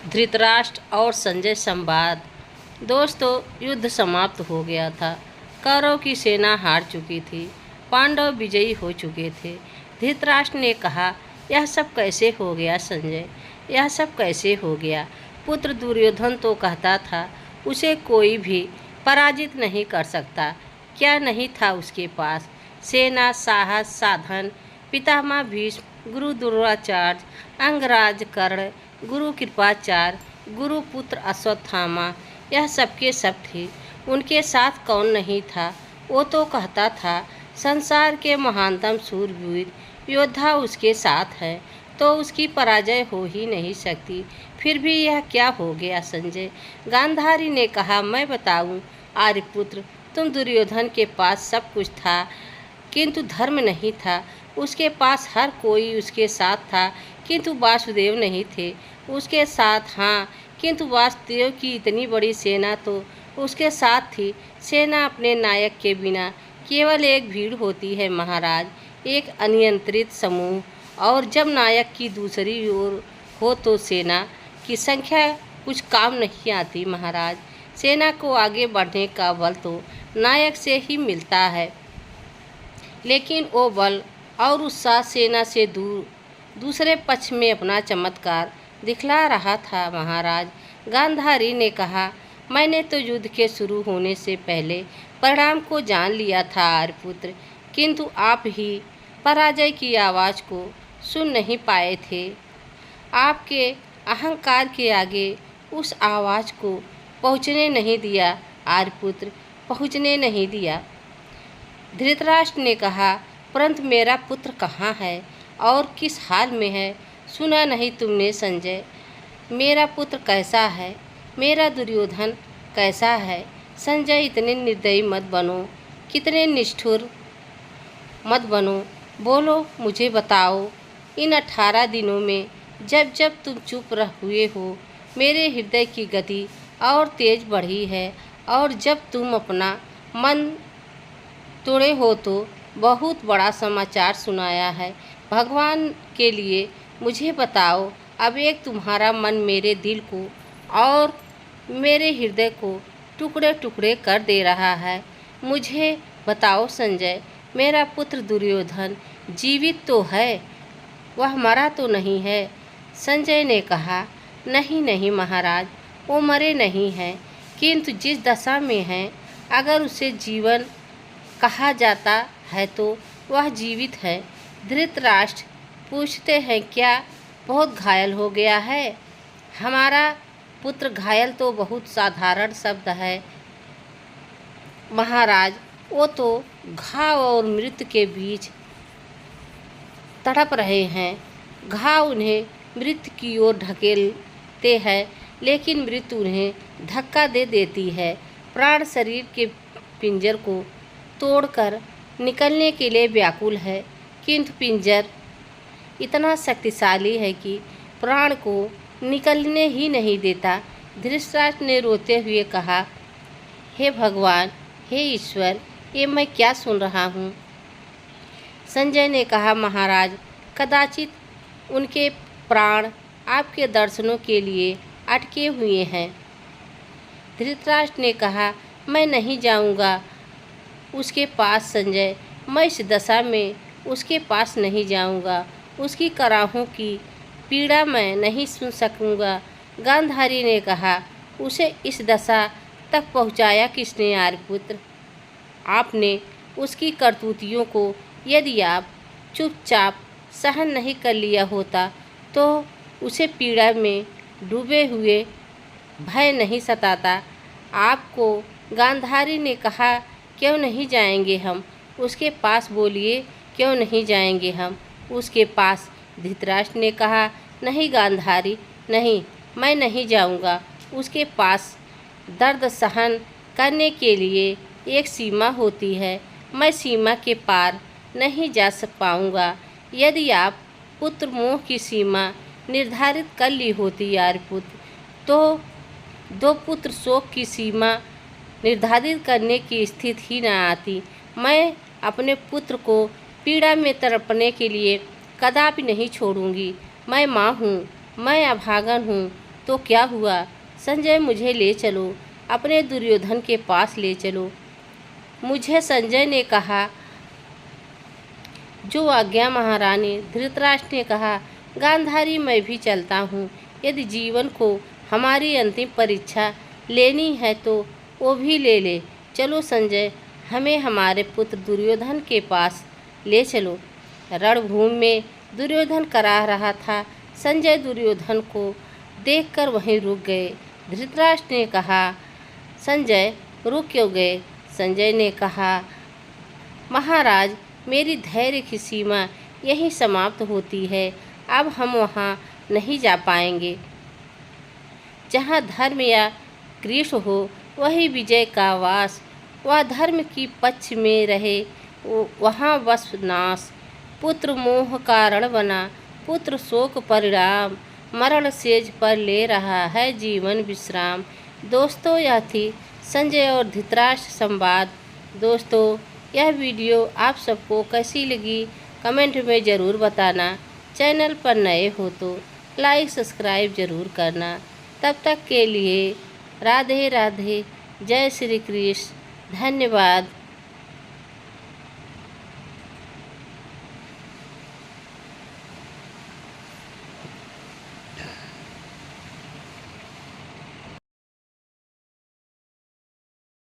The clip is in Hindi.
धृतराष्ट्र और संजय संवाद। दोस्तों, युद्ध समाप्त हो गया था। कौरव की सेना हार चुकी थी, पांडव विजयी हो चुके थे। धृतराष्ट्र ने कहा, यह सब कैसे हो गया संजय? यह सब कैसे हो गया? पुत्र दुर्योधन तो कहता था उसे कोई भी पराजित नहीं कर सकता। क्या नहीं था उसके पास? सेना, साहस, साधन। पितामह भीष्म, गुरु द्रोणाचार्य, अंगराज कर्ण, गुरु कृपाचार्य, गुरु पुत्र अश्वत्थामा, यह सबके सब थे। उनके साथ कौन नहीं था? वो तो कहता था संसार के महानतम शूरवीर योद्धा उसके साथ है, तो उसकी पराजय हो ही नहीं सकती। फिर भी यह क्या हो गया संजय? गांधारी ने कहा, मैं बताऊं आर्यपुत्र, तुम दुर्योधन के पास सब कुछ था, किंतु धर्म नहीं था। उसके पास हर कोई उसके साथ था, किंतु वासुदेव नहीं थे उसके साथ। हाँ, किंतु वासुदेव की इतनी बड़ी सेना तो उसके साथ थी। सेना अपने नायक के बिना केवल एक भीड़ होती है महाराज, एक अनियंत्रित समूह। और जब नायक की दूसरी ओर हो तो सेना की संख्या कुछ काम नहीं आती महाराज। सेना को आगे बढ़ने का बल तो नायक से ही मिलता है, लेकिन वो बल और उत्साह सेना से दूसरे पक्ष में अपना चमत्कार दिखला रहा था महाराज। गांधारी ने कहा, मैंने तो युद्ध के शुरू होने से पहले परिणाम को जान लिया था आर्यपुत्र, किंतु आप ही पराजय की आवाज़ को सुन नहीं पाए थे। आपके अहंकार के आगे उस आवाज़ को पहुँचने नहीं दिया आर्यपुत्र, पहुँचने नहीं दिया। धृतराष्ट्र ने कहा, परंतु मेरा पुत्र कहाँ है और किस हाल में है? सुना नहीं तुमने संजय? मेरा पुत्र कैसा है? मेरा दुर्योधन कैसा है? संजय, इतने निर्दयी मत बनो, कितने निष्ठुर मत बनो। बोलो, मुझे बताओ। इन 18 दिनों में जब जब तुम चुप हुए हो, मेरे हृदय की गति और तेज बढ़ी है, और जब तुम अपना मन तोड़े हो तो बहुत बड़ा समाचार सुनाया है। भगवान के लिए मुझे बताओ, अब एक तुम्हारा मन मेरे दिल को और मेरे हृदय को टुकड़े टुकड़े कर दे रहा है। मुझे बताओ संजय, मेरा पुत्र दुर्योधन जीवित तो है, वह मरा तो नहीं है? संजय ने कहा, नहीं नहीं महाराज, वो मरे नहीं हैं, किंतु जिस दशा में हैं, अगर उसे जीवन कहा जाता है तो वह जीवित है। धृतराष्ट्र पूछते हैं, क्या बहुत घायल हो गया है? हमारा पुत्र घायल तो बहुत साधारण शब्द है महाराज, वो तो घाव और मृत्यु के बीच तड़प रहे हैं। घाव उन्हें मृत्यु की ओर ढकेलते हैं, लेकिन मृत्यु उन्हें धक्का दे देती है। प्राण शरीर के पिंजर को तोड़कर निकलने के लिए व्याकुल है, किंतु पिंजर इतना शक्तिशाली है कि प्राण को निकलने ही नहीं देता। धृतराष्ट्र ने रोते हुए कहा, हे भगवान, हे ईश्वर, ये मैं क्या सुन रहा हूँ? संजय ने कहा, महाराज, कदाचित उनके प्राण आपके दर्शनों के लिए अटके हुए हैं। धृतराष्ट्र ने कहा, मैं नहीं जाऊँगा उसके पास संजय, मैं इस दशा में उसके पास नहीं जाऊँगा। उसकी कराहों की पीड़ा मैं नहीं सुन सकूँगा। गांधारी ने कहा, उसे इस दशा तक पहुँचाया किसने आर्यपुत्र? आपने उसकी करतूतियों को यदि आप चुपचाप सहन नहीं कर लिया होता तो उसे पीड़ा में डूबे हुए भय नहीं सताता। आपको गांधारी ने कहा, क्यों नहीं जाएंगे हम उसके पास? बोलिए, क्यों नहीं जाएंगे हम उसके पास? धृतराष्ट्र ने कहा, नहीं गांधारी, नहीं, मैं नहीं जाऊंगा उसके पास। दर्द सहन करने के लिए एक सीमा होती है, मैं सीमा के पार नहीं जा पाऊंगा। यदि आप पुत्र मोह की सीमा निर्धारित कर ली होती आर्यपुत्र, तो दो पुत्र शोक की सीमा निर्धारित करने की स्थिति ही न आती। मैं अपने पुत्र को पीड़ा में तड़पने के लिए कदापि नहीं छोड़ूंगी। मैं माँ हूँ, मैं अभागन हूँ, तो क्या हुआ? संजय, मुझे ले चलो, अपने दुर्योधन के पास ले चलो। मुझे, संजय ने कहा। जो आज्ञा महारानी। धृतराष्ट्र ने कहा। गांधारी, मैं भी चलता हूँ। यदि जीवन को हमारी अंतिम परीक्षा लेनी है तो वो भी ले ले। चलो संजय, हमें हमारे पुत्र दुर्योधन के पास ले चलो। रणभूमि में दुर्योधन करा रहा था। संजय दुर्योधन को देखकर वहीं रुक गए। धृतराष्ट्र ने कहा, संजय रुक क्यों गए? संजय ने कहा, महाराज, मेरी धैर्य की सीमा यहीं समाप्त होती है। अब हम वहाँ नहीं जा पाएंगे। जहाँ धर्म या कृष्ण हो वही विजय का वास। वह धर्म की पक्ष में रहे वहाँ बस नाश। पुत्र मोह कारण बना, पुत्र शोक परिणाम। मरण सेज पर ले रहा है जीवन विश्राम। दोस्तों, यह थी संजय और धृतराष्ट्र संवाद। दोस्तों, यह वीडियो आप सबको कैसी लगी कमेंट में ज़रूर बताना। चैनल पर नए हो तो लाइक सब्सक्राइब ज़रूर करना। तब तक के लिए राधे राधे, जय श्री कृष्ण, धन्यवाद।